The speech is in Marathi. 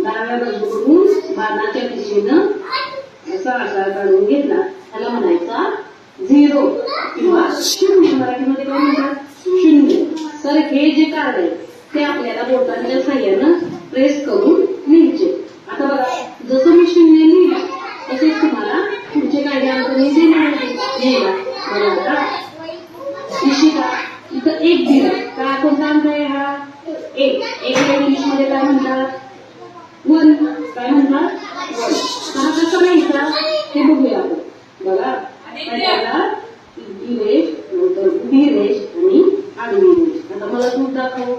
डाव्या बाजूकडून बाणाच्या दिशेनं असा आकार काढून घेतला त्याला म्हणायचा 0 किंवा 0. मराठीमध्ये काय म्हणतात? 0. तर हे जे कार्ड आहे ते आपल्याला बोटांच्या साह्यानं प्रेस करून लिहायचे. आता बघा, जसं मी 0 लिहिलं तसेच तुम्हाला पुढचे काही अंक मी लिहिला. बघा आता इशिका इथं 1 दिला. का कोणता अंक आहे हा? 1. इंग्लिशमध्ये काय म्हणतात? 1. काय म्हणतात? 1. हा कसं लिहायचा हे बघूया आपण. बघा त्याला उभी रेष, नंतर उभी रेष आणि आडवी रेष. आता मला तू दाखव.